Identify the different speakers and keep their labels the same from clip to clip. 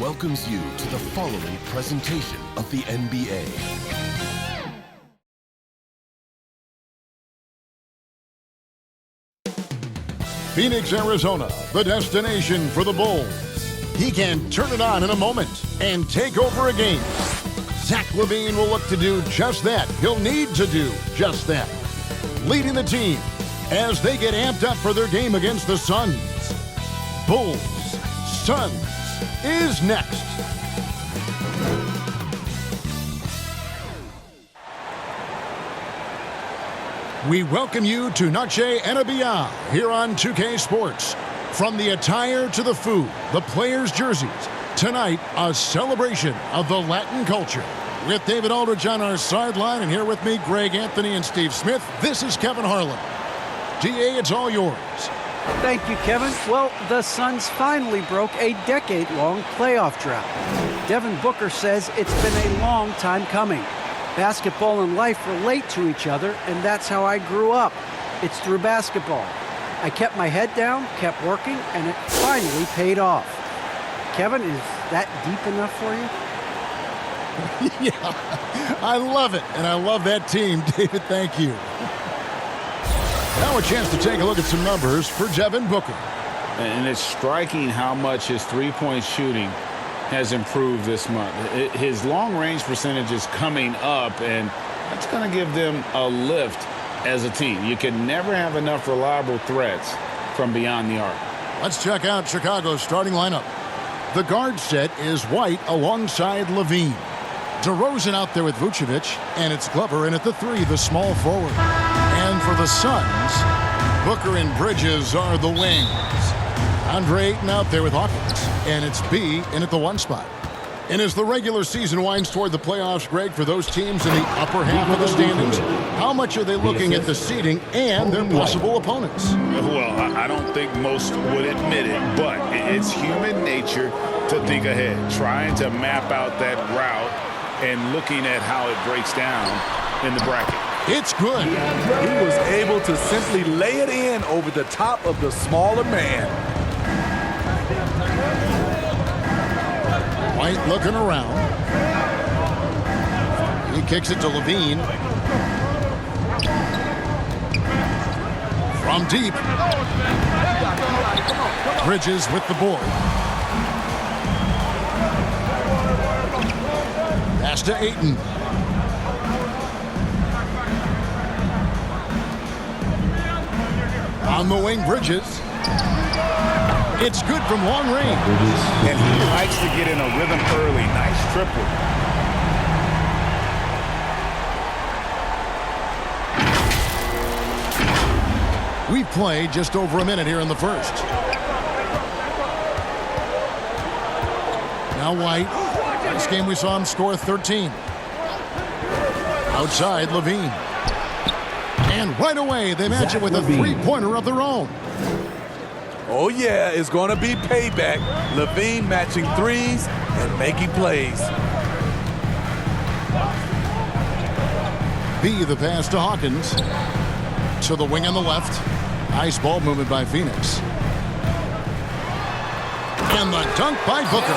Speaker 1: welcomes you to the following presentation of the NBA.
Speaker 2: Phoenix, Arizona, the destination for the Bulls. He can turn it on in a moment and take over a game. Zach LaVine will look to do just that. He'll need to do just that. Leading the team as they get amped up for their game against the Suns. Bulls, Suns is next. We welcome you to Noche NBA here on 2K Sports. From the attire to the food, the players' jerseys, tonight a celebration of the Latin culture. With David Aldridge on our sideline, and here with me, Greg Anthony and Steve Smith, this is Kevin Harlan. GA, it's all yours.
Speaker 3: Thank you, Kevin. Well, the Suns finally broke a decade-long playoff drought. Devin Booker says it's been a long time coming. Basketball and life relate to each other, and that's how I grew up. It's through basketball. I kept my head down, kept working, and it finally paid off. Kevin, is that deep enough for you?
Speaker 2: Yeah, I love it, and I love that team. David, thank you. Now a chance to take a look at some numbers for Devin Booker.
Speaker 4: And it's striking how much his three-point shooting has improved this month. His long-range percentage is coming up, and that's going to give them a lift as a team. You can never have enough reliable threats from beyond the arc.
Speaker 2: Let's check out Chicago's starting lineup. The guard set is White alongside LaVine. DeRozan out there with Vucevic, and it's Glover in at the 3, the small forward. And for the Suns, Booker and Bridges are the wings. Andre Ayton out there with Hawkins, and it's B in at the 1 spot. And as the regular season winds toward the playoffs, Greg, for those teams in the upper half of the standings, how much are they looking at the seeding and their possible opponents?
Speaker 4: Well, I don't think most would admit it, but it's human nature to think ahead, trying to map out that route and looking at how it breaks down in the bracket.
Speaker 2: It's good.
Speaker 5: He was able to simply lay it in over the top of the smaller man.
Speaker 2: White looking around. He kicks it to LaVine. From deep. Bridges with the board. Pass to Ayton. On the wing, Bridges. It's good from long range.
Speaker 4: And he likes to get in a rhythm early. Nice triple.
Speaker 2: We've played just over a minute here in the first. Now White. Last game we saw him score 13. Outside, LaVine. And right away, they match it with a three-pointer of their own.
Speaker 5: Oh, yeah, it's going to be payback. LaVine matching threes and making plays.
Speaker 2: B, the pass to Hawkins. To the wing on the left. Nice ball movement by Phoenix. And the dunk by Booker.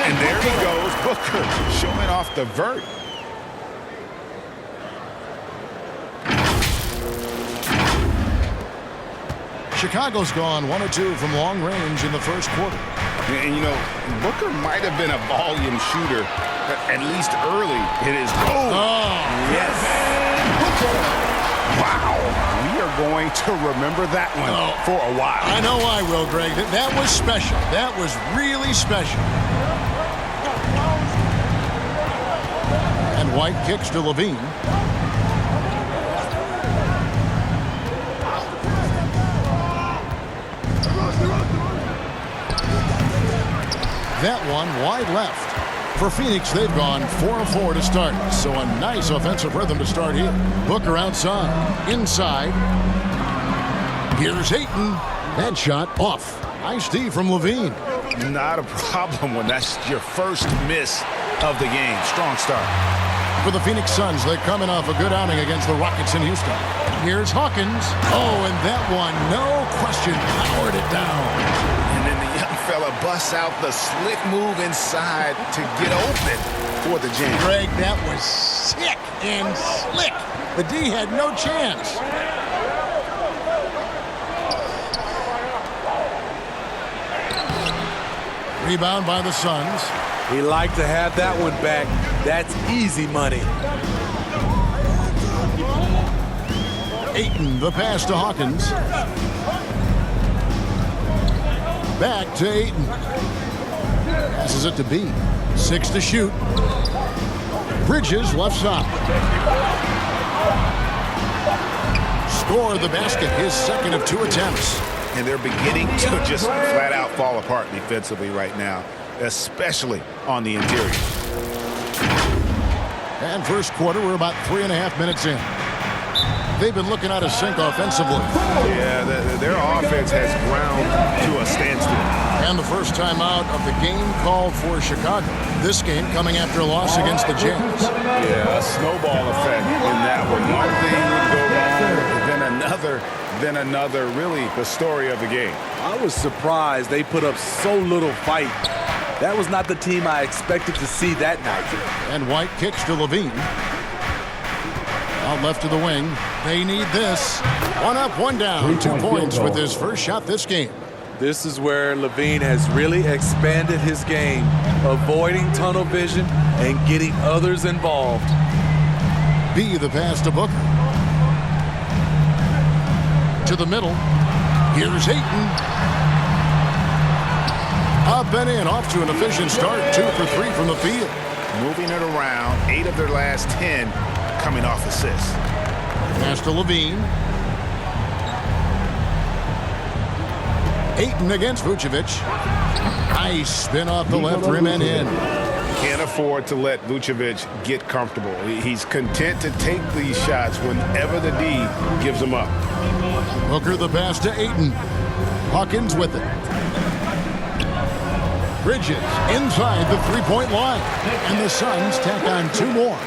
Speaker 4: And there he goes, Booker, showing off the vert.
Speaker 2: Chicago's gone 1 of 2 from long range in the first quarter.
Speaker 4: And, you know, Booker might have been a volume shooter, at least early in his goal.
Speaker 2: Oh,
Speaker 4: yes. Wow. We are going to remember that one for a while.
Speaker 2: I know I will, Greg. That was special. That was really special. And White kicks to LaVine. That one wide left. For Phoenix, they've gone 4 of 4 to start. So a nice offensive rhythm to start here. Booker outside. Inside. Here's Ayton. That shot off. Nice D from LaVine.
Speaker 4: Not a problem when that's your first miss of the game. Strong start.
Speaker 2: For the Phoenix Suns, they're coming off a good outing against the Rockets in Houston. Here's Hawkins. Oh, and that one, no question, powered it down.
Speaker 4: And then the young fella busts out the slick move inside to get open for the jam.
Speaker 2: Greg, that was sick and slick. The D had no chance. Rebound by the Suns.
Speaker 5: He liked to have that one back. That's easy money.
Speaker 2: Ayton, the pass to Hawkins. Back to Ayton. Passes it to B. 6 to shoot. Bridges left side. Score the basket, his second of 2 attempts.
Speaker 4: And they're beginning to just flat out fall apart defensively right now, especially on the interior.
Speaker 2: And first quarter, we're about 3.5 minutes in. They've been looking out of sync offensively.
Speaker 4: Yeah, their offense has ground to a standstill.
Speaker 2: And the first time out of the game called for Chicago. This game coming after a loss against the Jazz.
Speaker 4: Yeah, a snowball effect in that one. One thing would go wrong, then another, really the story of the game.
Speaker 5: I was surprised they put up so little fight. That was not the team I expected to see that night.
Speaker 2: And White kicks to Levine. Out left to the wing. They need this. 1 up, 1 down. 2 points with his first shot this game.
Speaker 5: This is where Levine has really expanded his game, avoiding tunnel vision and getting others involved.
Speaker 2: B, the pass to Booker. To the middle. Here's Ayton. Up and in, off to an efficient start. 2 for 3 from the field.
Speaker 4: Moving it around, 8 of their last 10 coming off assists.
Speaker 2: Pass to Levine. Ayton against Vucevic. Nice spin off the left rim and in.
Speaker 4: Can't afford to let Vucevic get comfortable. He's content to take these shots whenever the D gives them up.
Speaker 2: Booker the pass to Ayton. Hawkins with it. Bridges inside the three-point line. And the Suns tack on 2 more.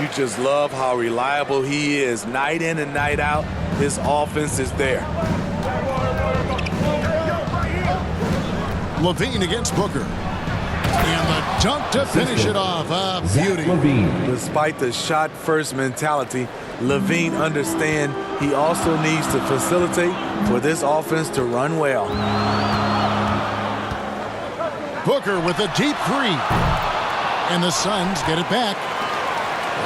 Speaker 5: You just love how reliable he is. Night in and night out, his offense is there.
Speaker 2: Levine against Booker. And the dunk to finish it off. A beauty.
Speaker 5: Despite the shot-first mentality, Levine understands he also needs to facilitate for this offense to run well.
Speaker 2: Booker with a deep 3. And the Suns get it back.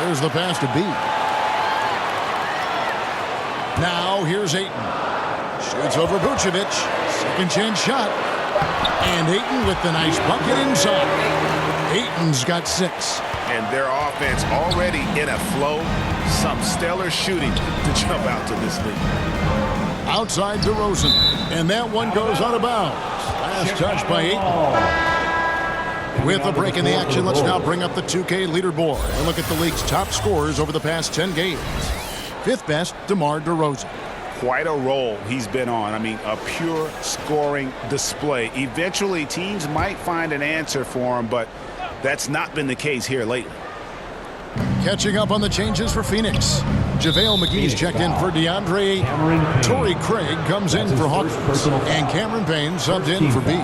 Speaker 2: There's the pass to B. Now here's Ayton. Shoots over Vucevic. Second chance shot. And Ayton with the nice bucket inside. Ayton's got 6.
Speaker 4: And their offense already in a flow. Some stellar shooting to jump out to this lead.
Speaker 2: Outside DeRozan. And that one goes out of bounds. Last touch by Ayton. With a break in the action, let's now bring up the 2K leaderboard and look at the league's top scorers over the past 10 games. 5th best, DeMar DeRozan.
Speaker 4: Quite a role he's been on. I mean, a pure scoring display. Eventually, teams might find an answer for him, but that's not been the case here lately.
Speaker 2: Catching up on the changes for Phoenix. JaVale McGee's checked in for DeAndre Ayton. Torrey Craig comes in for Hawkins. And Cameron Payne subbed in for B.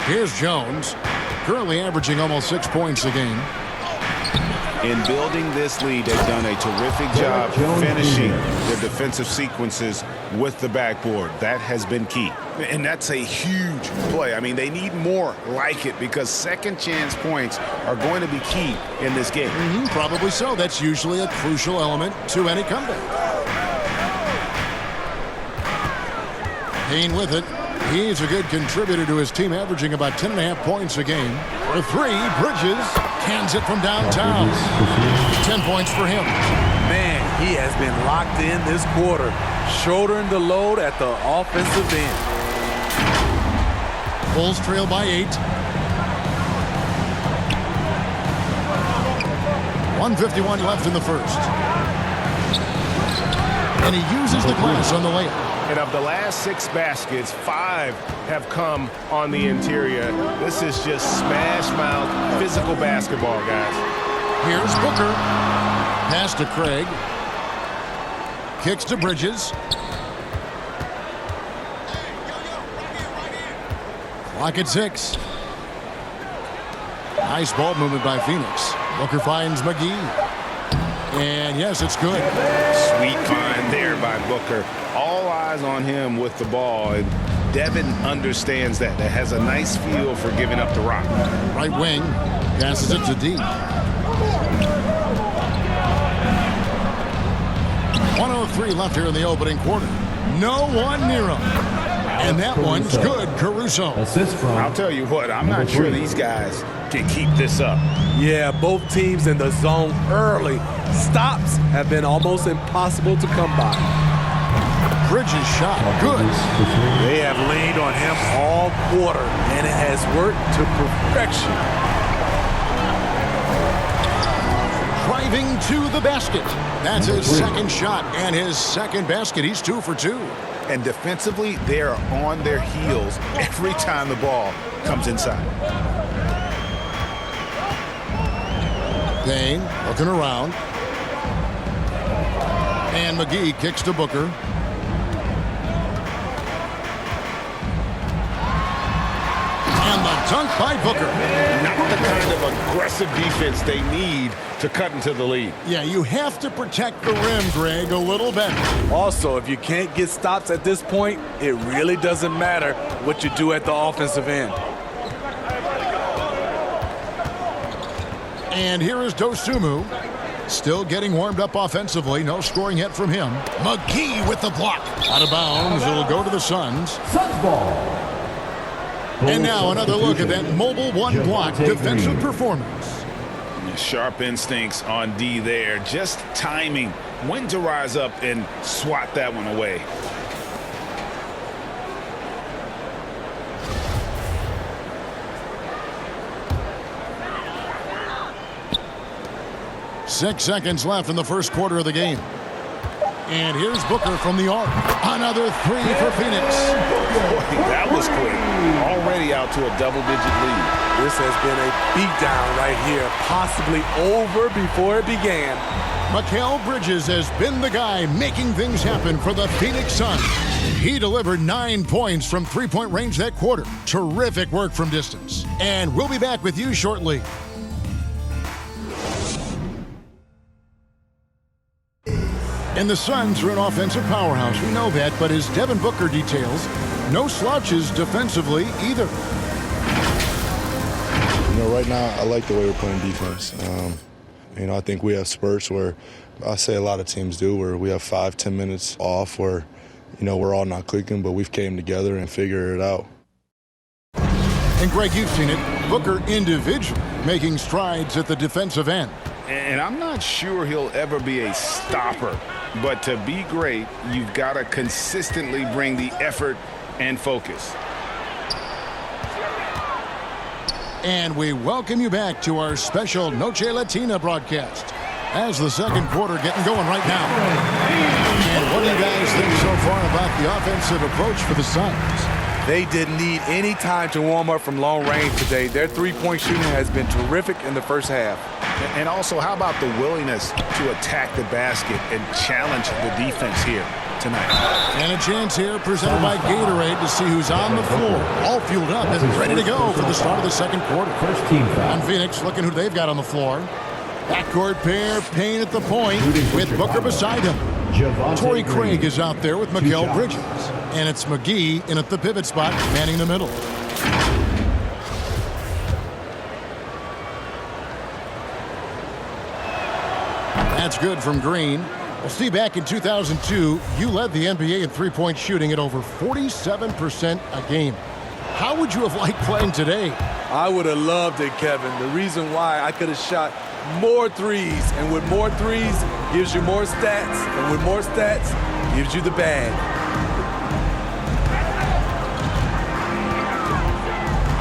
Speaker 2: Here's Jones, currently averaging almost 6 points a game.
Speaker 4: In building this lead, they've done a terrific job finishing their defensive sequences with the backboard. That has been key. And that's a huge play. I mean, they need more like it because second chance points are going to be key in this game.
Speaker 2: Probably so. That's usually a crucial element to any comeback. Payne with it. He's a good contributor to his team, averaging about 10.5 points a game. For 3, Bridges cans it from downtown. 10 points for him.
Speaker 5: Man, he has been locked in this quarter, shouldering the load at the offensive end.
Speaker 2: Bulls trail by 8. 1:51 left in the first. And he uses the glass on the layup.
Speaker 6: And of the last 6 baskets, 5 have come on the interior. This is just smash mouth, physical basketball, guys.
Speaker 2: Here's Booker. Pass to Craig. Kicks to Bridges. Clock at 6. Nice ball movement by Phoenix. Booker finds McGee. And yes, it's good.
Speaker 6: Sweet find there by Booker. All eyes on him with the ball. And Devin understands that. That has a nice feel for giving up the rock.
Speaker 2: Right wing. Passes it to D. 1:03 left here in the opening quarter. No one near him. And that one's good, Caruso.
Speaker 6: I'll tell you what, I'm not sure these guys can keep this up.
Speaker 5: Yeah, both teams in the zone early. Stops have been almost impossible to come by.
Speaker 2: Bridges shot, good.
Speaker 5: They have leaned on him all quarter, and it has worked to perfection.
Speaker 2: Driving to the basket. That's his second shot and his second basket. He's 2 for 2.
Speaker 6: And defensively, they are on their heels every time the ball comes inside.
Speaker 2: Dane looking around. And McGee kicks to Booker. And the dunk by Booker.
Speaker 6: Not the kind of aggressive defense they need to cut into the lead.
Speaker 2: Yeah, you have to protect the rim, Greg, a little better.
Speaker 5: Also, if you can't get stops at this point, it really doesn't matter what you do at the offensive end.
Speaker 2: And here is Dosunmu. Still getting warmed up offensively. No scoring yet from him. McGee with the block. Out of bounds. It'll go to the Suns.
Speaker 7: Suns ball.
Speaker 2: And now another look at that mobile one-block defensive performance.
Speaker 6: Sharp instincts on D there. Just timing when to rise up and swat that one away.
Speaker 2: Six seconds left in the first quarter of the game. And here's Booker from the arc. Another 3 for Phoenix.
Speaker 6: Boy, that was quick. Already out to a double-digit lead.
Speaker 5: This has been a beatdown right here, possibly over before it began.
Speaker 2: Mikal Bridges has been the guy making things happen for the Phoenix Suns. He delivered 9 points from three-point range that quarter. Terrific work from distance. And we'll be back with you shortly. And the Suns are an offensive powerhouse. We know that, but as Devin Booker details, no slouches defensively either.
Speaker 8: You know, right now, I like the way we're playing defense. You know, I think we have spurts where I say a lot of teams do, where we have 5-10 minutes off where, you know, we're all not clicking, but we've came together and figured it out.
Speaker 2: And Greg, you've seen it. Booker individually making strides at the defensive end.
Speaker 6: And I'm not sure he'll ever be a stopper. But to be great, you've got to consistently bring the effort and focus.
Speaker 2: And we welcome you back to our special Noche Latina broadcast as the second quarter getting going right now. And what do you guys think so far about the offensive approach for the Suns?
Speaker 5: They didn't need any time to warm up from long range today. Their three-point shooting has been terrific in the first half.
Speaker 6: And also, how about the willingness to attack the basket and challenge the defense here tonight?
Speaker 2: And a chance here presented by Gatorade to see who's on the floor. All fueled up and ready to go for the start of the second quarter.
Speaker 7: First team foul.
Speaker 2: And Phoenix looking who they've got on the floor. Backcourt pair, Payne at the point with Booker beside him. Torrey Craig is out there with Mikal Bridges. And it's McGee in at the pivot spot, manning the middle. That's good from Green. Well, Steve, back in 2002, you led the NBA in three-point shooting at over 47% a game. How would you have liked playing today?
Speaker 5: I would have loved it, Kevin. The reason why, I could have shot more threes, and with more threes gives you more stats, and with more stats gives you the bag.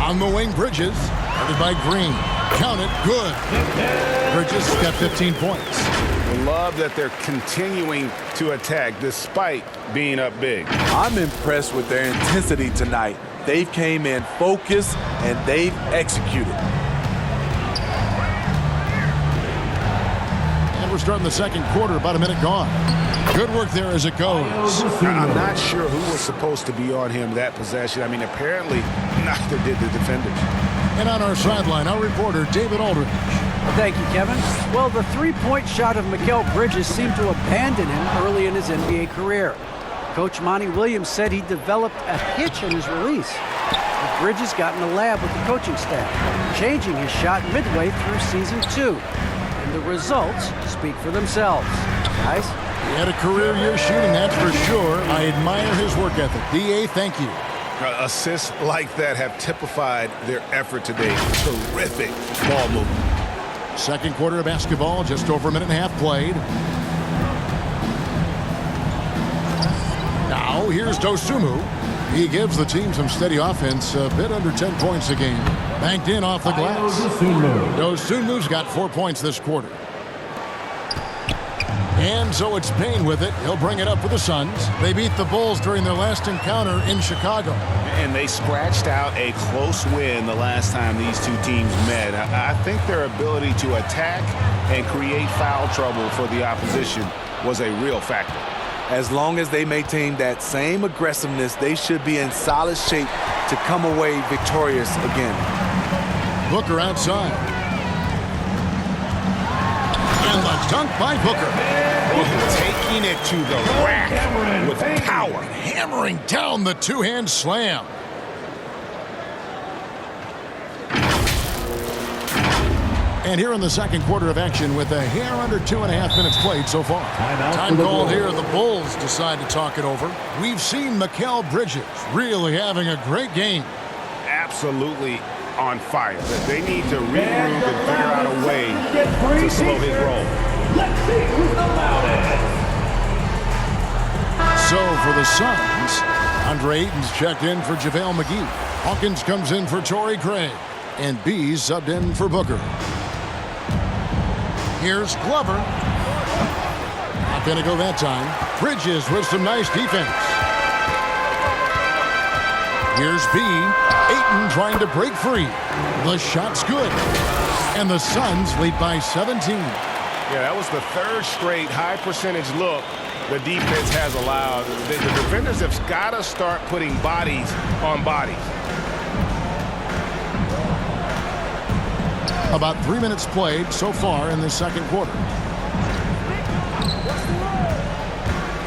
Speaker 2: On the wing, Bridges, guarded by Green. Count it, good. Bridges got 15 points.
Speaker 6: I love that they're continuing to attack despite being up big.
Speaker 5: I'm impressed with their intensity tonight. They've came in focused, and they've executed.
Speaker 2: we're starting the second quarter, about a minute gone. Good work there as it goes.
Speaker 6: I'm not sure who was supposed to be on him that possession. I mean, apparently neither did the defenders.
Speaker 2: And on our sideline, our reporter, David Aldridge.
Speaker 3: Thank you, Kevin. Well, the three-point shot of Mikal Bridges seemed to abandon him early in his NBA career. Coach Monty Williams said he developed a hitch in his release. But Bridges got in the lab with the coaching staff, changing his shot midway through season 2. And the results speak for themselves. Guys?
Speaker 2: He had a career year shooting, that's for sure. I admire his work ethic. D.A., thank you.
Speaker 6: Assists like that have typified their effort today. Terrific ball movement.
Speaker 2: Second quarter of basketball, just over a minute and a half played. Now, here's Dosunmu. He gives the team some steady offense, a bit under 10 points a game. Banked in off the glass. Dosunmu's got 4 points this quarter. And so it's Payne with it. He'll bring it up for the Suns. They beat the Bulls during their last encounter in Chicago.
Speaker 6: And they scratched out a close win the last time these two teams met. I think their ability to attack and create foul trouble for the opposition was a real factor.
Speaker 5: As long as they maintain that same aggressiveness, they should be in solid shape to come away victorious again.
Speaker 2: Booker outside. And the dunk by Booker.
Speaker 6: Taking it to the rack with power.
Speaker 2: Hammering down the two-hand slam. And here in the second quarter of action with a hair under 2.5 minutes played so far. Time called here. The Bulls decide to talk it over. We've seen Mikal Bridges really having a great game.
Speaker 6: Absolutely on fire. They need to regroup and figure out a way to slow his roll.
Speaker 7: Let's see who's the loudest.
Speaker 2: So for the Suns, Andre Ayton's checked in for JaVale McGee. Hawkins comes in for Torrey Craig. And B's subbed in for Booker. Here's Glover. Not going to go that time. Bridges with some nice defense. Here's B. Ayton trying to break free. The shot's good. And the Suns lead by 17.
Speaker 6: Yeah, that was the third straight high percentage look the defense has allowed. The defenders have got to start putting bodies on bodies.
Speaker 2: About 3 minutes played so far in the second quarter.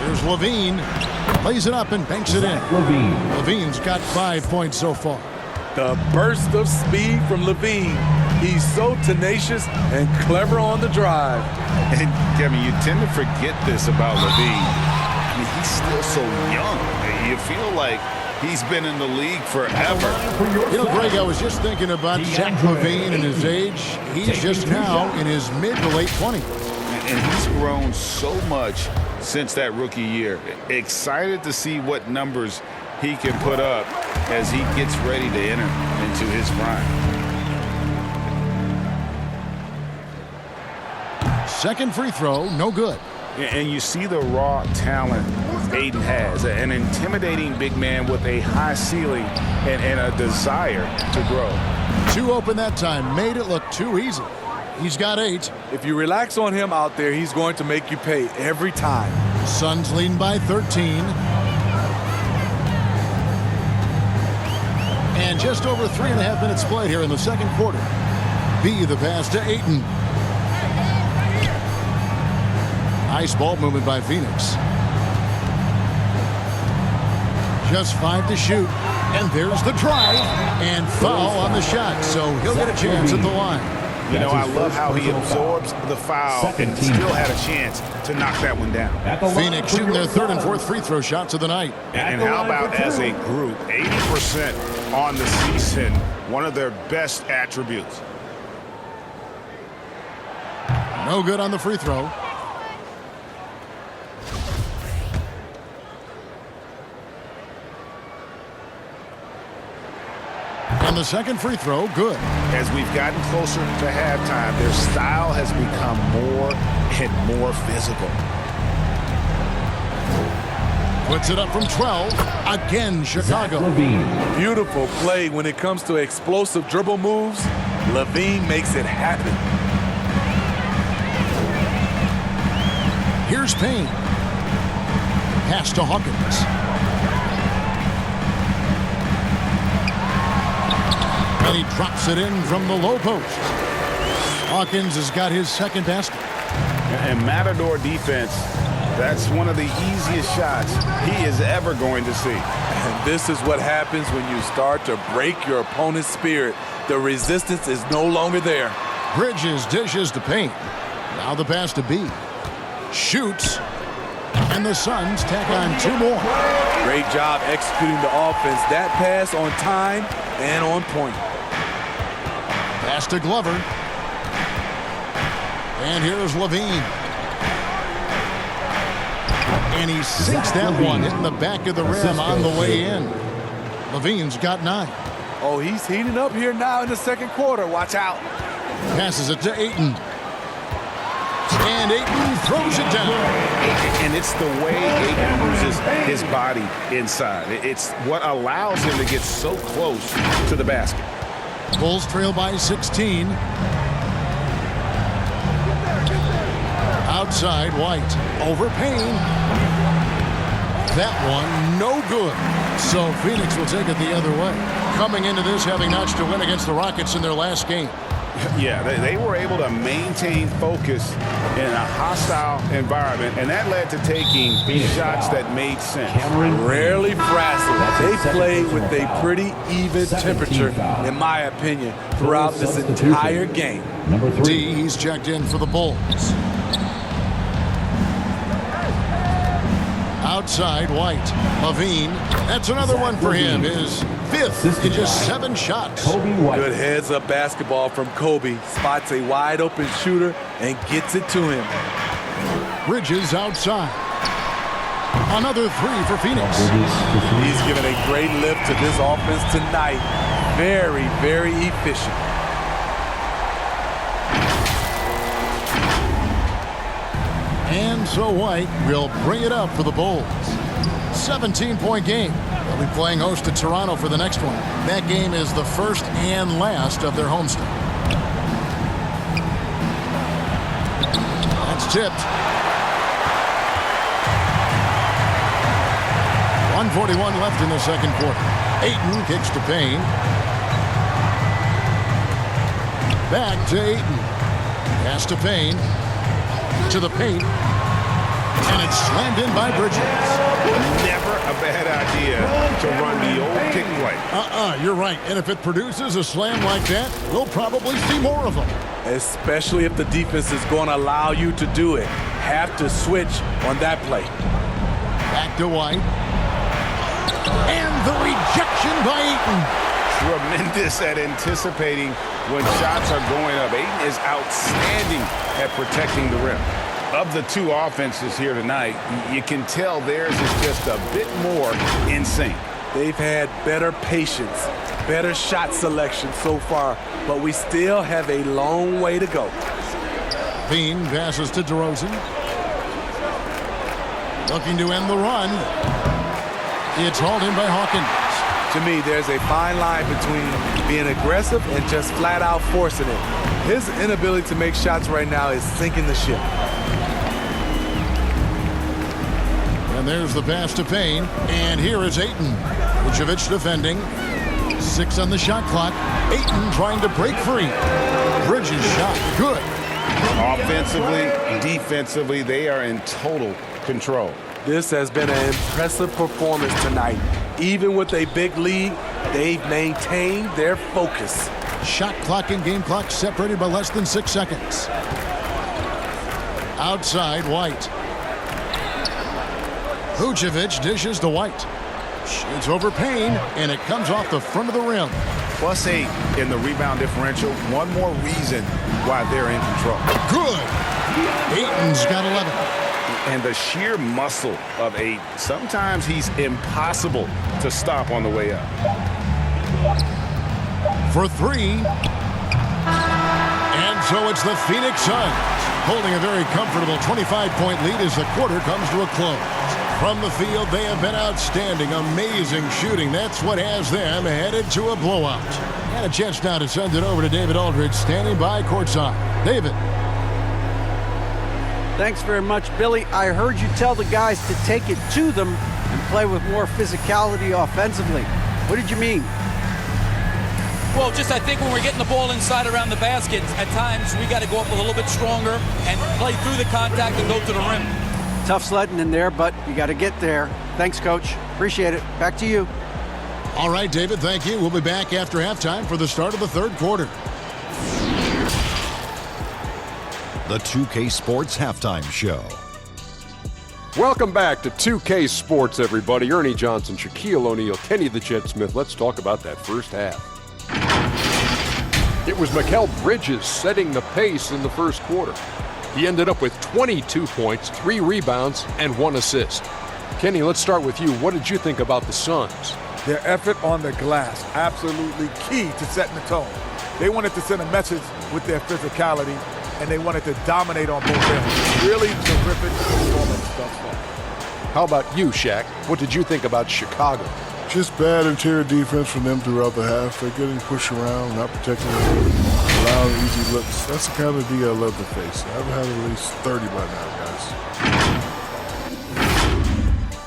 Speaker 2: Here's Levine. Lays it up and banks it in. Levine's got 5 points so far.
Speaker 5: The burst of speed from Levine. He's so tenacious and clever on the drive.
Speaker 6: And Kevin, you tend to forget this about Levine. I mean, he's still so young. You feel like he's been in the league forever.
Speaker 2: You know, Greg, I was just thinking about Zach Levine and his age. He's just now in his mid to late 20s.
Speaker 6: And he's grown so much since that rookie year. Excited to see what numbers he can put up as he gets ready to enter into his prime.
Speaker 2: Second free throw, no good.
Speaker 6: And you see the raw talent Ayton has. An intimidating big man with a high ceiling and a desire to grow.
Speaker 2: Two open that time, made it look too easy. He's got 8.
Speaker 5: If you relax on him out there, he's going to make you pay every time.
Speaker 2: Suns leading by 13. And just over 3.5 minutes played here in the second quarter. B the pass to Ayton. Nice ball movement by Phoenix. Just 5 to shoot. And there's the drive. And foul on the shot. So he'll get a chance at the line.
Speaker 6: You know, I love how he absorbs the foul and still had a chance to knock that one down.
Speaker 2: Phoenix shooting their 3rd and 4th free throw shots of the night.
Speaker 6: And how about as a group, 80% on the season, one of their best attributes.
Speaker 2: No good on the free throw. And the second free throw, good.
Speaker 6: As we've gotten closer to halftime, their style has become more and more physical.
Speaker 2: Puts it up from 12. Again, Chicago.
Speaker 5: Beautiful play when it comes to explosive dribble moves. Levine makes it happen.
Speaker 2: Here's Payne. Pass to Hawkins. And he drops it in from the low post. Hawkins has got his second basket.
Speaker 6: And Matador defense, that's one of the easiest shots he is ever going to see.
Speaker 5: And this is what happens when you start to break your opponent's spirit. The resistance is no longer there.
Speaker 2: Bridges dishes to Payne. Now the pass to B. Shoots. And the Suns tack on 2 more.
Speaker 5: Great job executing the offense. That pass on time and on point.
Speaker 2: Pass to Glover. And here's Levine. And he sinks that one in the back of the rim on the way in. Levine's got 9.
Speaker 5: Oh, he's heating up here now in the second quarter. Watch out.
Speaker 2: Passes it to Ayton. And Ayton throws it down.
Speaker 6: And it's the way Ayton uses his body inside. It's what allows him to get so close to the basket.
Speaker 2: Bulls trail by 16. Outside, White. Over Payne. That one, no good. So Phoenix will take it the other way. Coming into this, having notched a win against the Rockets in their last game.
Speaker 6: Yeah, they were able to maintain focus in a hostile environment, and that led to taking shots that made sense.
Speaker 5: Rarely frazzled. They played with a pretty even temperature, in my opinion, throughout this entire game.
Speaker 2: D, he's checked in for the Bulls. Outside, White. Levine. That's another one for him. His 5th in just 7 shots.
Speaker 5: Good heads-up basketball from Kobe. Spots a wide-open shooter and gets it to him.
Speaker 2: Bridges outside. Another 3 for Phoenix.
Speaker 5: He's given a great lift to this offense tonight. Very, very efficient.
Speaker 2: And so White will bring it up for the Bulls. 17-point game. They'll be playing host to Toronto for the next one. That game is the first and last of their homestand. That's tipped. 1:41 left in the second quarter. Ayton kicks to Payne. Back to Ayton. Pass to Payne. To the paint. And it's slammed in by Bridges.
Speaker 6: Never a bad idea to run the old kick play.
Speaker 2: You're right. And if it produces a slam like that, we'll probably see more of them.
Speaker 5: Especially if the defense is going to allow you to do it. Have to switch on that play.
Speaker 2: Back to White. And the rejection by Ayton.
Speaker 6: Tremendous at anticipating when shots are going up. Ayton is outstanding at protecting the rim. Of the 2 offenses here tonight, you can tell theirs is just a bit more in sync.
Speaker 5: They've had better patience, better shot selection so far, but we still have a long way to go.
Speaker 2: Bean passes to DeRozan. Looking to end the run. It's hauled in by Hawkins.
Speaker 5: To me, there's a fine line between being aggressive and just flat out forcing it. His inability to make shots right now is sinking the ship.
Speaker 2: And there's the pass to Payne. And here is Ayton. Vucevic defending. 6 on the shot clock. Ayton trying to break free. Bridges shot. Good.
Speaker 6: Offensively, defensively, they are in total control.
Speaker 5: This has been an impressive performance tonight. Even with a big lead, they've maintained their focus.
Speaker 2: Shot clock and game clock separated by less than 6 seconds. Outside, White. Vucevic dishes to White. Shoots over Payne, and it comes off the front of the rim.
Speaker 6: +8 in the rebound differential. One more reason why they're in control.
Speaker 2: Good. Ayton's got 11.
Speaker 6: And the sheer muscle of Ayton. Sometimes he's impossible to stop on the way up.
Speaker 2: For 3. And so it's the Phoenix Suns holding a very comfortable 25-point lead as the quarter comes to a close. From the field, they have been outstanding, amazing shooting. That's what has them headed to a blowout. And a chance now to send it over to David Aldridge, standing by courtside. David.
Speaker 3: Thanks very much, Billy. I heard you tell the guys to take it to them and play with more physicality offensively. What did you mean?
Speaker 9: Well, just I think when we're getting the ball inside around the basket, at times we got to go up a little bit stronger and play through the contact and go to the rim.
Speaker 3: Tough sledding in there, but you got to get there. Thanks, Coach. Appreciate it. Back to you.
Speaker 2: All right, David, thank you. We'll be back after halftime for the start of the third quarter.
Speaker 10: The 2K Sports Halftime Show.
Speaker 11: Welcome back to 2K Sports, everybody. Ernie Johnson, Shaquille O'Neal, Kenny the Jet Smith. Let's talk about that first half. It was Mikal Bridges setting the pace in the first quarter. He ended up with 22 points, 3 rebounds, and 1 assist. Kenny, let's start with you. What did you think about the Suns?
Speaker 5: Their effort on the glass, absolutely key to setting the tone. They wanted to send a message with their physicality, and they wanted to dominate on both ends. Really terrific performance thus far.
Speaker 11: How about you, Shaq? What did you think about Chicago?
Speaker 8: Just bad interior defense from them throughout the half. They're getting pushed around, not protecting the rim, allowing easy looks. That's the kind of D I love to face. I've had at least 30 by now, guys.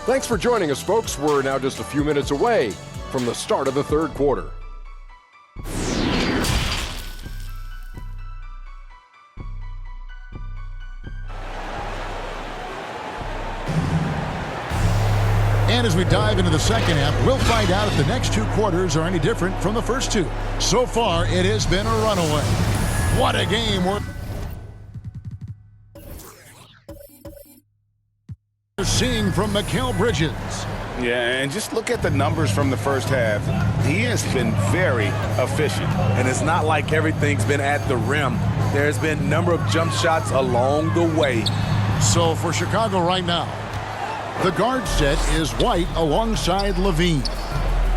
Speaker 11: Thanks for joining us, folks. We're now just a few minutes away from the start of the third quarter.
Speaker 2: And as we dive into the second half, we'll find out if the next 2 quarters are any different from the first 2. So far, it has been a runaway. What a game we're seeing from Mikal Bridges.
Speaker 6: Yeah, and just look at the numbers from the first half. He has been very efficient.
Speaker 5: And it's not like everything's been at the rim. There's been a number of jump shots along the way.
Speaker 2: So for Chicago right now, the guard set is White alongside Levine.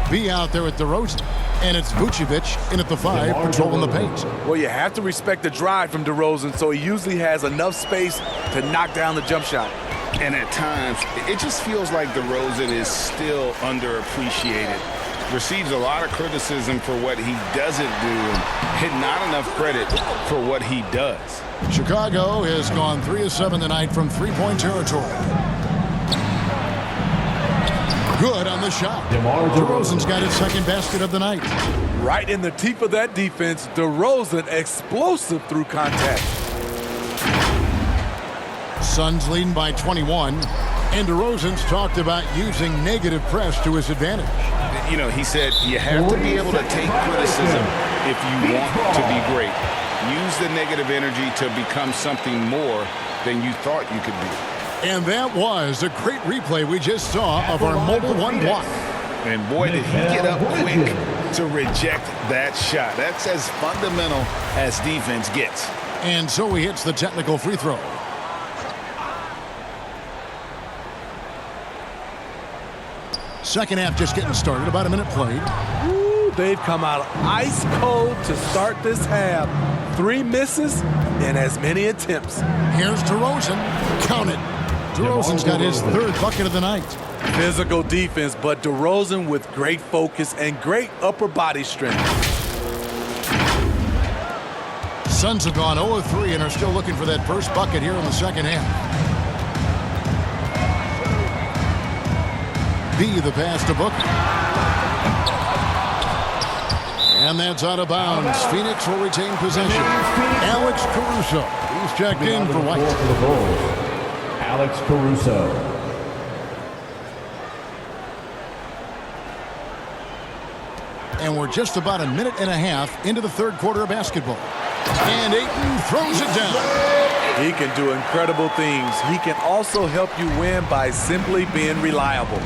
Speaker 2: Be out there at DeRozan. And it's Vucevic in at the 5, patrolling the paint.
Speaker 5: Well, you have to respect the drive from DeRozan, so he usually has enough space to knock down the jump shot.
Speaker 6: And at times, it just feels like DeRozan is still underappreciated. Receives a lot of criticism for what he doesn't do and not enough credit for what he does.
Speaker 2: Chicago has gone 3 of 7 tonight from three-point territory. Good on the shot. DeRozan's got his second basket of the night.
Speaker 5: Right in the teeth of that defense, DeRozan explosive through contact.
Speaker 2: Suns leading by 21. And DeRozan's talked about using negative press to his advantage.
Speaker 6: You know, he said you have to be able to take criticism if you want to be great. Use the negative energy to become something more than you thought you could be.
Speaker 2: And that was a great replay we just saw of our Mobile One block.
Speaker 6: And boy, did he get up quick to reject that shot. That's as fundamental as defense gets.
Speaker 2: And so he hits the technical free throw. Second half just getting started, about a minute played.
Speaker 5: Ooh, they've come out ice cold to start this half. 3 misses and as many attempts.
Speaker 2: Here's DeRozan. Count it. DeRozan's got his 3rd bucket of the night.
Speaker 5: Physical defense, but DeRozan with great focus and great upper body strength.
Speaker 2: Suns have gone 0 of 3 and are still looking for that first bucket here in the second half. B, the pass to Booker. And that's out of bounds. Phoenix will retain possession. Alex Caruso. He's checked in for White.
Speaker 7: Alex Caruso.
Speaker 2: And we're just about a minute and a half into the third quarter of basketball. And Ayton throws it down.
Speaker 5: He can do incredible things. He can also help you win by simply being reliable.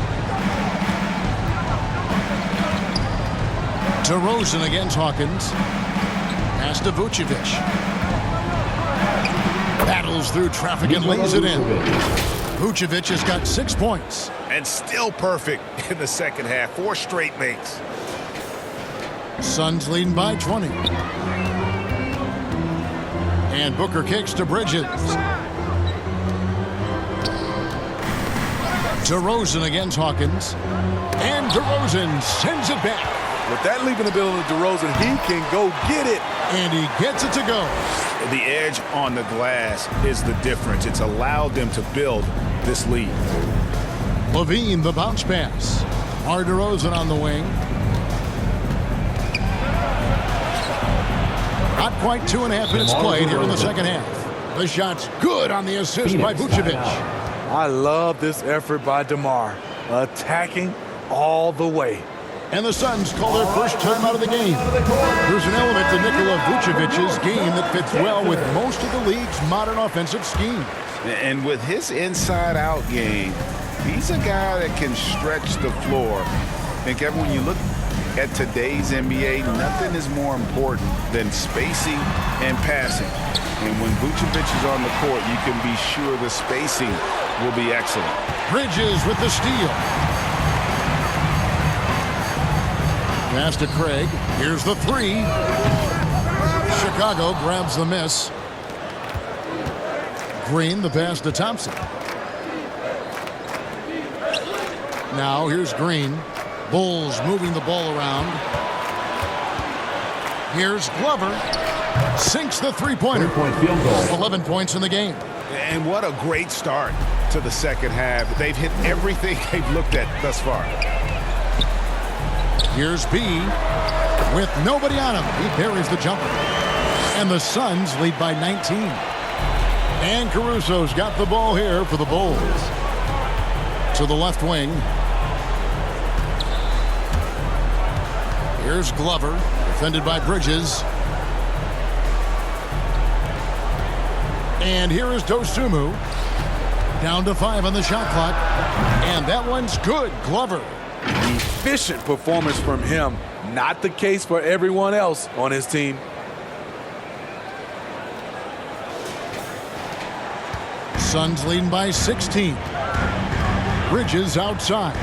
Speaker 2: DeRozan against Hawkins. Pass to Vucevic. Battles through traffic and lays it in. Vucevic has got 6 points.
Speaker 6: And still perfect in the second half. 4 straight makes.
Speaker 2: Suns leading by 20. And Booker kicks to Bridges. DeRozan against Hawkins. And DeRozan sends it back.
Speaker 5: With that leaping ability of DeRozan, he can go get it
Speaker 2: And he gets it to go.
Speaker 6: The edge on the glass is the difference. It's allowed them to build this lead.
Speaker 2: Levine, the bounce pass. DeMar DeRozan on the wing. Not quite 2.5 minutes played here in the second half. The shot's good on the assist by Vucevic.
Speaker 5: I love this effort by DeMar. Attacking all the way.
Speaker 2: And the Suns call their first time out of the game. There's an element to Nikola Vucevic's game that fits well with most of the league's modern offensive schemes.
Speaker 6: And with his inside-out game, he's a guy that can stretch the floor. And Kevin, when you look at today's NBA, nothing is more important than spacing and passing. And when Vucevic is on the court, you can be sure the spacing will be excellent.
Speaker 2: Bridges with the steal. Pass to Craig. Here's the three. Chicago grabs the miss. Green, the pass to Thompson. Now here's Green. Bulls moving the ball around. Here's Glover. Sinks the three-pointer. 11 points in the game.
Speaker 6: And what a great start to the second half. They've hit everything they've looked at thus far.
Speaker 2: Here's B. With nobody on him, he buries the jumper. And the Suns lead by 19. And Caruso's got the ball here for the Bulls. To the left wing. Here's Glover, defended by Bridges. And here is Dosunmu. Down to 5 on the shot clock. And that one's good. Glover.
Speaker 5: Efficient performance from him. Not the case for everyone else on his team.
Speaker 2: Suns leading by 16. Bridges outside.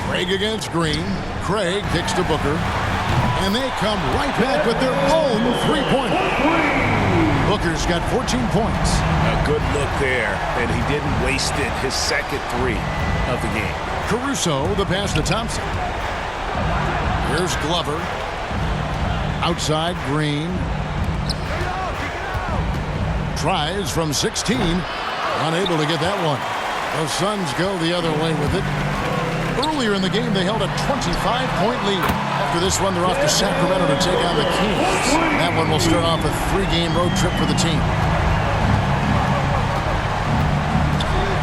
Speaker 2: Craig against Green. Craig kicks to Booker. And they come right back with their own three-pointer. Booker's got 14 points.
Speaker 6: A good look there, and he didn't waste it. His second three of the game.
Speaker 2: Caruso, the pass to Thompson. Here's Glover. Outside, Green. Tries from 16. Unable to get that one. The Suns go the other way with it. Earlier in the game, they held a 25-point lead. After this one, they're off to Sacramento to take on the Kings. That one will start off a 3-game road trip for the team.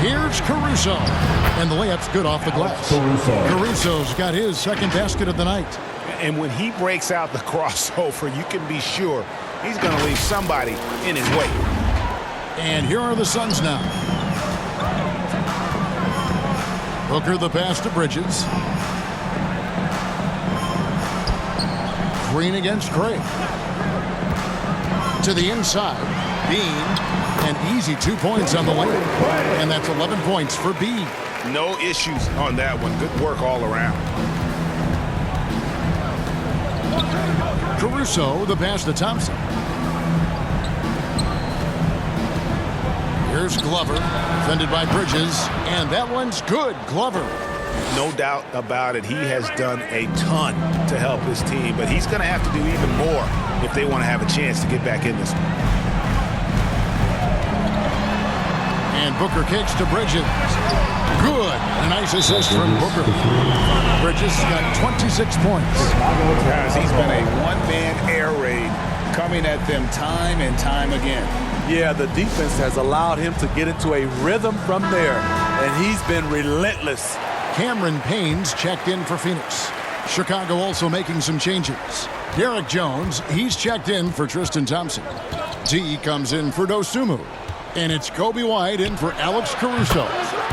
Speaker 2: Here's Caruso. And the layup's good off the glass. Caruso's got his second basket of the night.
Speaker 6: And when he breaks out the crossover, you can be sure he's going to leave somebody in his way.
Speaker 2: And here are the Suns now. Booker, the pass to Bridges. Green against Craig. To the inside. Bean. An easy 2 points on the way. And that's 11 points for B.
Speaker 6: No issues on that one. Good work all around.
Speaker 2: Caruso, the pass to Thompson. Here's Glover, defended by Bridges, and that one's good. Glover.
Speaker 6: No doubt about it. He has done a ton to help his team, but he's going to have to do even more if they want to have a chance to get back in this one.
Speaker 2: And Booker kicks to Bridges. Good. A nice assist from Booker. Bridges got 26 points.
Speaker 6: Guys, he's been a one-man air raid coming at them time and time again.
Speaker 5: Yeah, the defense has allowed him to get into a rhythm from there, and he's been relentless.
Speaker 2: Cameron Payne's checked in for Phoenix. Chicago also making some changes. Derek Jones, he's checked in for Tristan Thompson. D comes in for Dosunmu. And it's Kobe White in for Alex Caruso.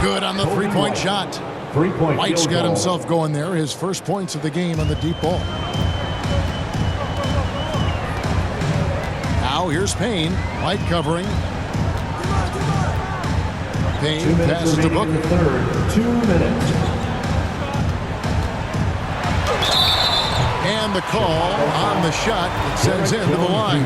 Speaker 2: Good on the three-point shot. White's got himself going there. His first points of the game on the deep ball. Now here's Payne. White covering. Payne passes to Booker.
Speaker 7: 2 minutes.
Speaker 2: And the call on the shot that sends him to the line.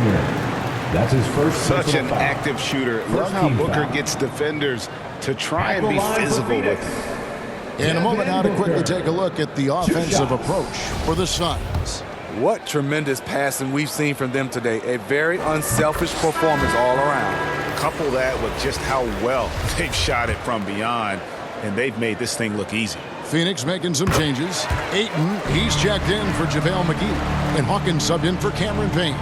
Speaker 7: That's his first.
Speaker 6: Such an active shooter. Love how Booker gets defenders to try and be physical with him.
Speaker 2: In a moment now to quickly take a look at the offensive approach for the Suns.
Speaker 5: What tremendous passing we've seen from them today. A very unselfish performance all around.
Speaker 6: Couple that with just how well they've shot it from beyond, and they've made this thing look easy.
Speaker 2: Phoenix making some changes. Ayton, he's checked in for JaVale McGee. And Hawkins subbed in for Cameron Payne.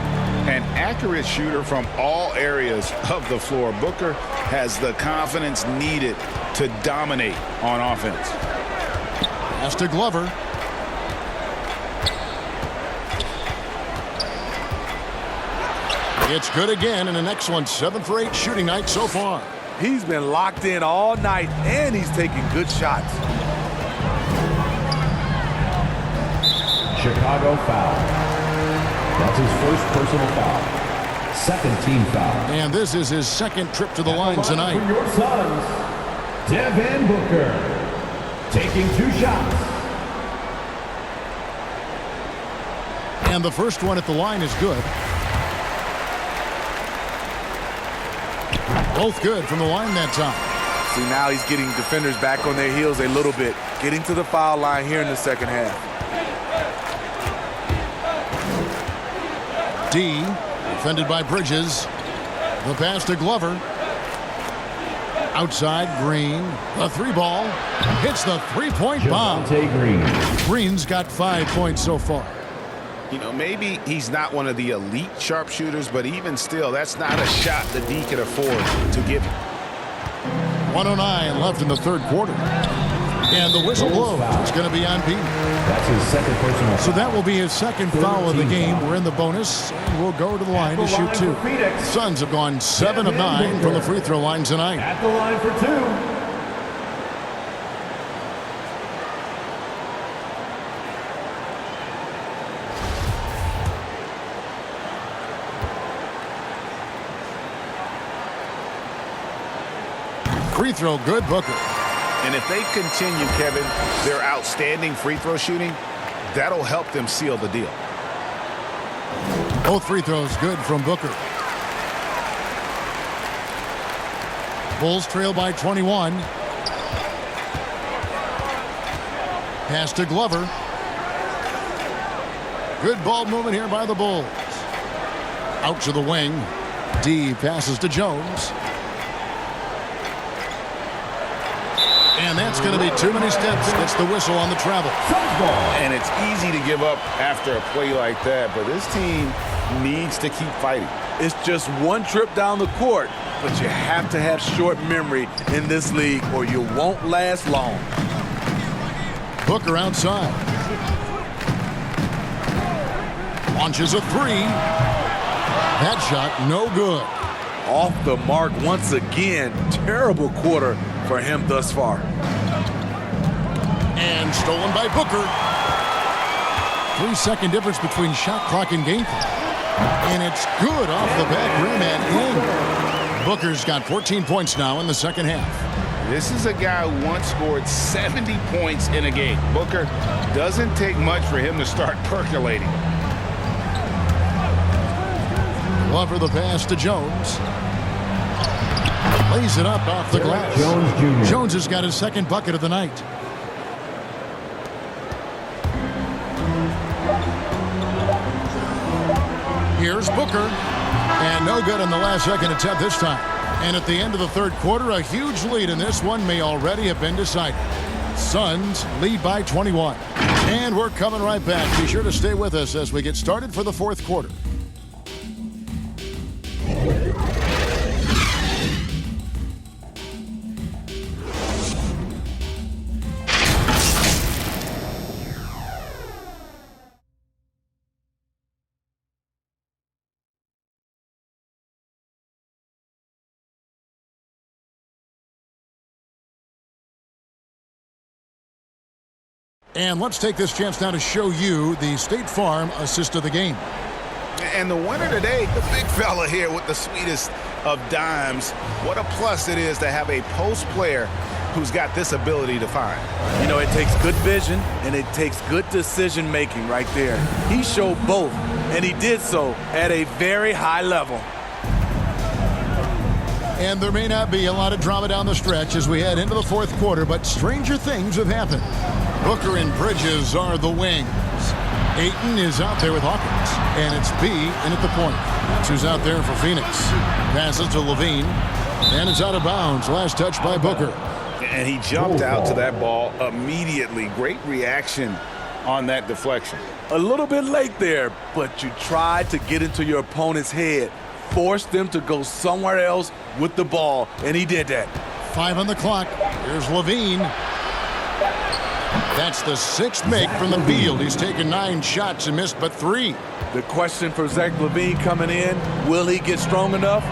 Speaker 6: An accurate shooter from all areas of the floor. Booker has the confidence needed to dominate on offense.
Speaker 2: Pass to Glover. It's good again, and an excellent 7 for 8 shooting night so far.
Speaker 5: He's been locked in all night, and he's taking good shots.
Speaker 7: Chicago foul. That's his first personal foul. Second team foul.
Speaker 2: And this is his second trip to the line tonight.
Speaker 7: For your Suns, Devin Booker, taking 2 shots.
Speaker 2: And the first one at the line is good. Both good from the line that time.
Speaker 5: See, now he's getting defenders back on their heels a little bit. Getting to the foul line here in the second half.
Speaker 2: D, defended by Bridges. The pass to Glover. Outside, Green. The 3-ball. Hits the 3-point bomb. Green's got 5 points so far.
Speaker 6: You know, maybe he's not one of the elite sharpshooters, but even still, that's not a shot that D can afford to give you.
Speaker 2: 1:09 left in the third quarter. And the whistle blows. It's going to be on Pete.
Speaker 7: That's his second personal foul.
Speaker 2: So that will be his second foul of the game. We're in the bonus, and we'll go to the line to shoot 2. Suns have gone 7 of 9 from the free throw line tonight.
Speaker 7: At the line for 2.
Speaker 2: Free throw good, Booker.
Speaker 6: And if they continue, Kevin, their outstanding free throw shooting, that'll help them seal the deal.
Speaker 2: Both free throws good from Booker. Bulls trail by 21. Pass to Glover. Good ball movement here by the Bulls. Out to the wing. D passes to Jones. And that's going to be too many steps. Gets the whistle on the travel.
Speaker 6: And it's easy to give up after a play like that, but this team needs to keep fighting.
Speaker 5: It's just one trip down the court, but you have to have short memory in this league or you won't last long.
Speaker 2: Booker outside. Launches a 3. That shot no good.
Speaker 5: Off the mark once again. Terrible quarter for him thus far.
Speaker 2: And stolen by Booker. 3-second difference between shot clock and game clock. And it's good off the back rim and in. Booker's got 14 points now in the second half.
Speaker 6: This is a guy who once scored 70 points in a game. Booker doesn't take much for him to start percolating.
Speaker 2: Glover the pass to Jones. Lays it up off the glass.
Speaker 7: Jones Jr.
Speaker 2: Jones has got his second bucket of the night. Here's Booker. And no good on the last second attempt this time. And at the end of the third quarter, a huge lead in this one may already have been decided. Suns lead by 21. And we're coming right back. Be sure to stay with us as we get started for the fourth quarter. And let's take this chance now to show you the State Farm assist of the game.
Speaker 6: And the winner today, the big fella here with the sweetest of dimes. What a plus it is to have a post player who's got this ability to find.
Speaker 5: You know, it takes good vision and it takes good decision making right there. He showed both, and he did so at a very high level.
Speaker 2: And there may not be a lot of drama down the stretch as we head into the fourth quarter, but stranger things have happened. Booker and Bridges are the wings. Ayton is out there with Hawkins, and it's B in at the point. That's who's out there for Phoenix. Passes to Levine, and it's out of bounds. Last touch by Booker.
Speaker 6: And he jumped out to that ball immediately. Great reaction on that deflection.
Speaker 5: A little bit late there, but you tried to get into your opponent's head. Force them to go somewhere else with the ball, and he did that.
Speaker 2: 5 on the clock. Here's Levine. That's the 6th make from the field. He's taken 9 shots and missed but 3.
Speaker 5: The question for Zach LaVine coming in, will he get strong enough?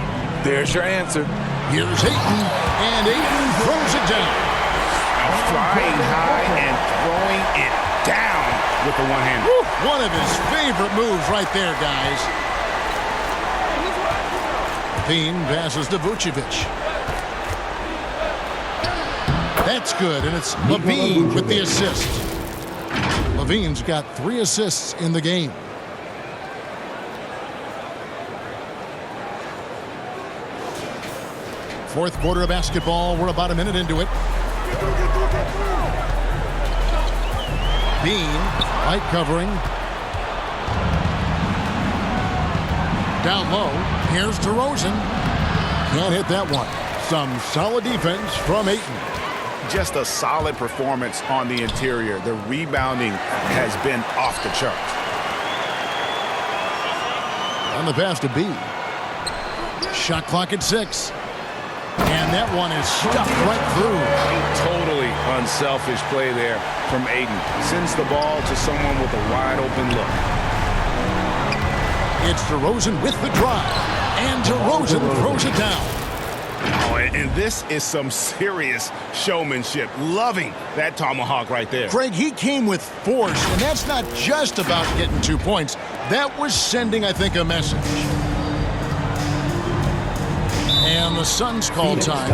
Speaker 5: There's your answer.
Speaker 2: Here's Ayton, and Ayton throws it down.
Speaker 6: Flying high and throwing it down with the one-hand.
Speaker 2: One of his favorite moves right there, guys. Levine passes to Vucevic. That's good, and it's Levine with the assist. Levine's got 3 assists in the game. Fourth quarter of basketball. We're about a minute into it. Bean, light covering. Down low. Here's DeRozan. Can't hit that one. Some solid defense from Ayton.
Speaker 6: Just a solid performance on the interior. The rebounding has been off the charts.
Speaker 2: On the pass to B. Shot clock at 6. And that one is stuffed right through.
Speaker 6: Totally unselfish play there from Ayton. Sends the ball to someone with a wide open look.
Speaker 2: It's DeRozan with the drive. And DeRozan throws it down.
Speaker 6: Oh, and this is some serious showmanship. Loving that tomahawk right there.
Speaker 2: Greg, he came with force, and that's not just about getting 2 points. That was sending, I think, a message. And the Suns call time.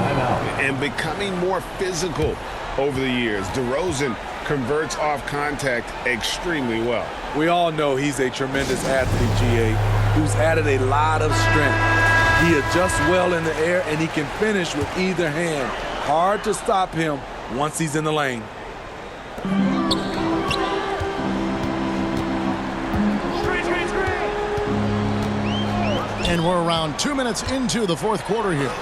Speaker 6: And becoming more physical over the years. DeRozan converts off contact extremely well.
Speaker 5: We all know he's a tremendous athlete, GA, who's added a lot of strength. He adjusts well in the air, and he can finish with either hand. Hard to stop him once he's in the lane.
Speaker 2: And we're around 2 minutes into the fourth quarter here.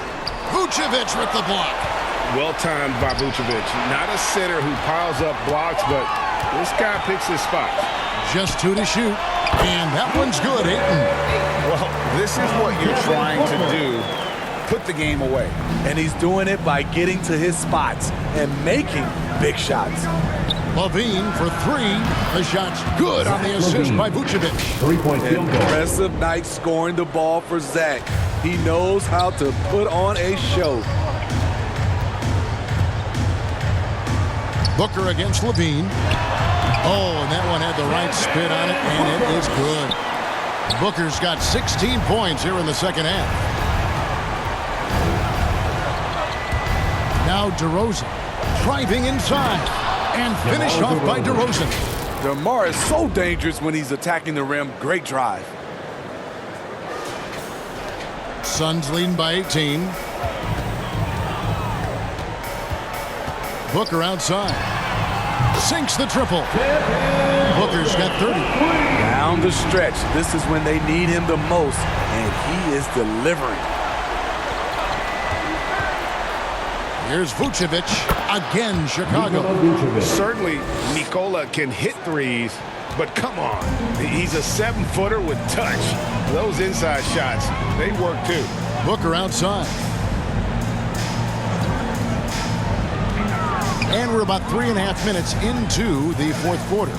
Speaker 2: Vucevic with the block.
Speaker 6: Well timed by Vucevic. Not a sitter who piles up blocks, but this guy picks his spots.
Speaker 2: Just 2 to shoot. And that one's good, Ayton.
Speaker 6: Well, this is what you're trying to do. Put the game away.
Speaker 5: And he's doing it by getting to his spots and making big shots.
Speaker 2: Levine for 3. The shot's good on the assist by Vucevic.
Speaker 7: 3-point field goal.
Speaker 5: Impressive night scoring the ball for Zach. He knows how to put on a show.
Speaker 2: Booker against Levine. Oh, and that one had the right spin on it, and it is good. Booker's got 16 points here in the second half. Now DeRozan driving inside and finished off by DeRozan.
Speaker 5: DeMar is so dangerous when he's attacking the rim. Great drive.
Speaker 2: Suns leading by 18. Booker outside. Sinks the triple. Booker's got 30.
Speaker 5: Down the stretch. This is when they need him the most, and he is delivering.
Speaker 2: Here's Vucevic. Again, Chicago.
Speaker 6: Certainly, Nikola can hit threes, but come on. He's a 7-footer with touch. Those inside shots, they work too.
Speaker 2: Booker outside. And we're about 3.5 minutes into the fourth quarter.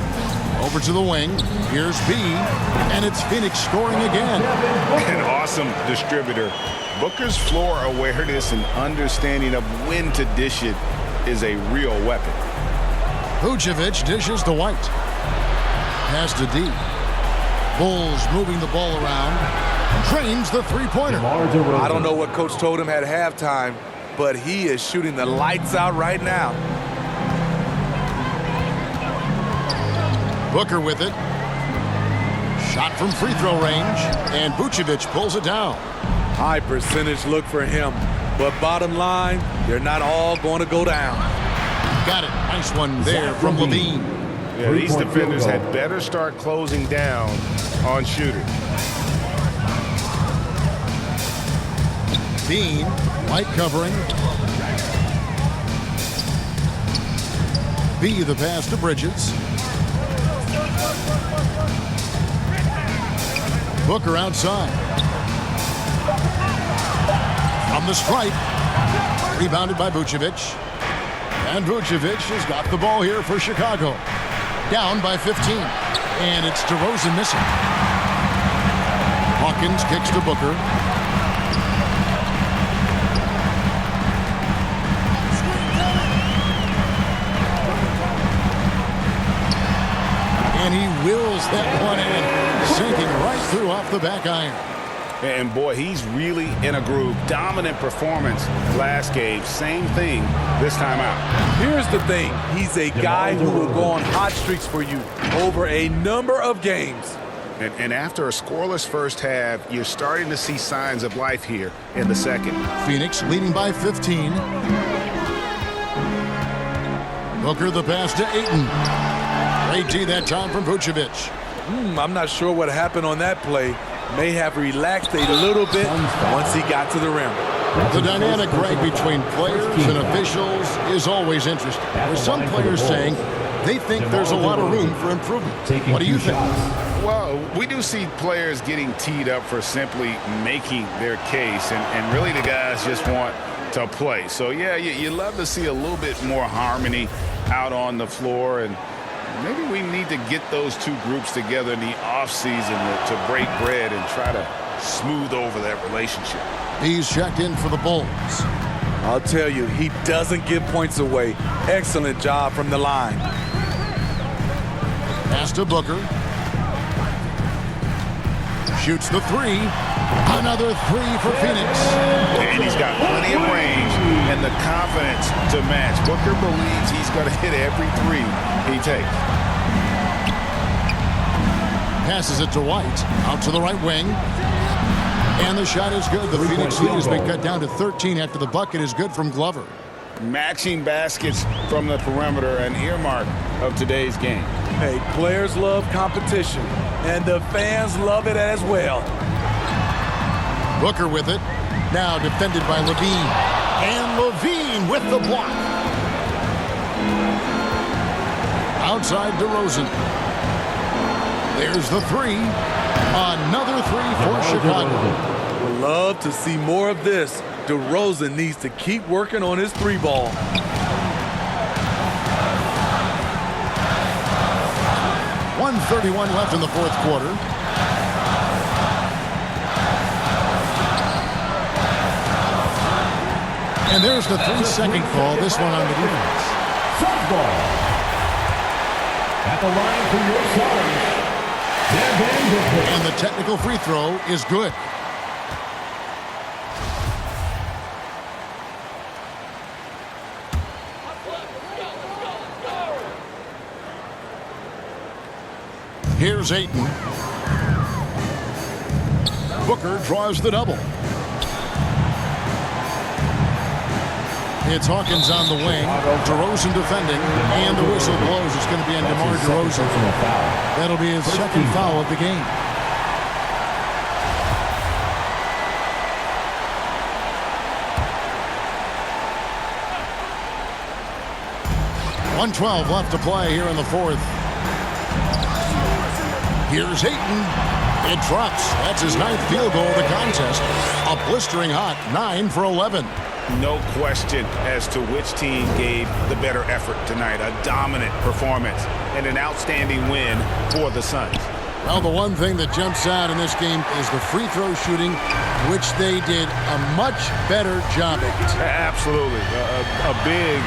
Speaker 2: Over to the wing. Here's B. And it's Phoenix scoring again.
Speaker 6: An awesome distributor. Booker's floor awareness and understanding of when to dish it is a real weapon.
Speaker 2: Vucevic dishes to White. Pass to D. Bulls moving the ball around. Drains the three-pointer.
Speaker 5: I don't know what coach told him at halftime, but he is shooting the lights out right now.
Speaker 2: Booker with it. Shot from free throw range, and Vucevic pulls it down.
Speaker 5: High percentage look for him.
Speaker 12: But bottom line, they're not all going to go down.
Speaker 2: Got it. Nice one there from Levine.
Speaker 6: Yeah, these defenders had better start closing down on shooters.
Speaker 2: Bean, light covering. B, the pass to Bridges. Booker outside. From the stripe. Rebounded by Vucevic. And Vucevic has got the ball here for Chicago. Down by 15. And it's DeRozan missing. Hawkins kicks to Booker. And he wills that one in, sinking right through off the back iron.
Speaker 6: And boy, he's really in a groove. Dominant performance last game. Same thing this time out.
Speaker 12: Here's the thing. He's a guy who will go on hot streaks for you over a number of games.
Speaker 6: And after a scoreless first half, you're starting to see signs of life here in the second.
Speaker 2: Phoenix leading by 15. Booker the pass to Ayton. Great D that time from Vucevic.
Speaker 12: I'm not sure what happened on that play. May have relaxed a little bit once he got to the rim.
Speaker 2: The dynamic right between players and officials is always interesting. With some players saying they think there's a lot of room for improvement. What do you think?
Speaker 6: Well, we do see players getting teed up for simply making their case, and really the guys just want to play. So, yeah, you love to see a little bit more harmony out on the floor, and maybe we need to get those two groups together in the offseason to break bread and try to smooth over that relationship.
Speaker 2: He's checked in for the Bulls.
Speaker 12: I'll tell you, he doesn't give points away. Excellent job from the line.
Speaker 2: Pass to Booker. Shoots the three. Another three for Phoenix.
Speaker 6: And he's got plenty of range and the confidence to match. Booker believes he's going to hit every three he takes.
Speaker 2: Passes it to White. Out to the right wing. And the shot is good. The Phoenix lead has been cut down to 13 after the bucket is good from Glover.
Speaker 6: Matching baskets from the perimeter, an earmark of today's game.
Speaker 12: Hey, players love competition, and the fans love it as well.
Speaker 2: Booker with it. Now defended by Levine. And Levine with the block. Outside DeRozan. There's the three. Another three for Chicago.
Speaker 12: Would love to see more of this. DeRozan needs to keep working on his three ball.
Speaker 2: .131 left in the fourth quarter. And there's the 3-second call. This one on the defense.
Speaker 7: Softball. At the line for your side.
Speaker 2: And the technical free throw is good. Here's Ayton. Booker draws the double. It's Hawkins on the wing. DeRozan defending. And the whistle blows. It's going to be on DeMar DeRozan. That'll be his second foul of the game. .112 left to play here in the fourth. Here's Ayton. It drops. That's his 9th field goal of the contest. A blistering hot 9 for 11.
Speaker 6: No question as to which team gave the better effort tonight. A dominant performance and an outstanding win for the Suns.
Speaker 2: Well, the one thing that jumps out in this game is the free throw shooting, which they did a much better job at.
Speaker 6: Absolutely. A big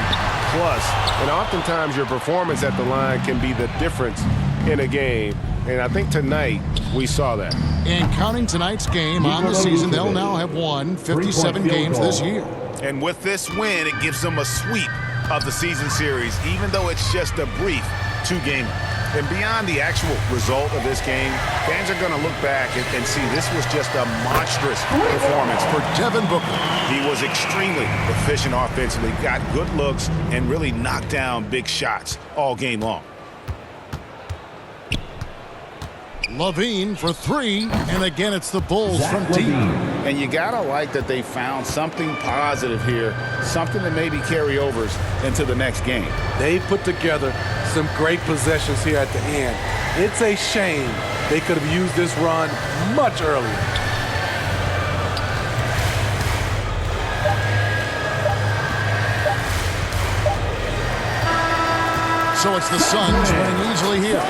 Speaker 6: plus. And oftentimes your performance at the line can be the difference in a game. And I think tonight we saw that.
Speaker 2: And counting tonight's game on the season, they'll now have won 57 games this year.
Speaker 6: And with this win, it gives them a sweep of the season series, even though it's just a brief two-gamer. And beyond the actual result of this game, fans are going to look back and see this was just a monstrous performance
Speaker 2: for Devin Booker.
Speaker 6: He was extremely efficient offensively, got good looks, and really knocked down big shots all game long.
Speaker 2: Levine for three, and again it's the Bulls from deep.
Speaker 6: And you gotta like that they found something positive here, something that maybe carry overs into the next game.
Speaker 12: They put together some great possessions here at the end. It's a shame they could have used this run much earlier.
Speaker 2: So it's the Suns winning easily here.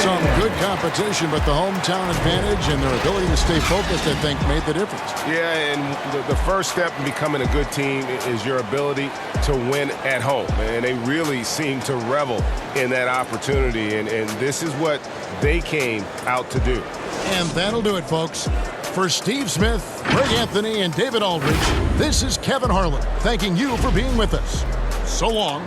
Speaker 2: Some good competition, but the hometown advantage and their ability to stay focused, I think, made the difference.
Speaker 6: Yeah, and the first step in becoming a good team is your ability to win at home. And they really seem to revel in that opportunity, and this is what they came out to do.
Speaker 2: And that'll do it, folks. For Steve Smith, Greg Anthony, and David Aldridge, this is Kevin Harlan thanking you for being with us. So long.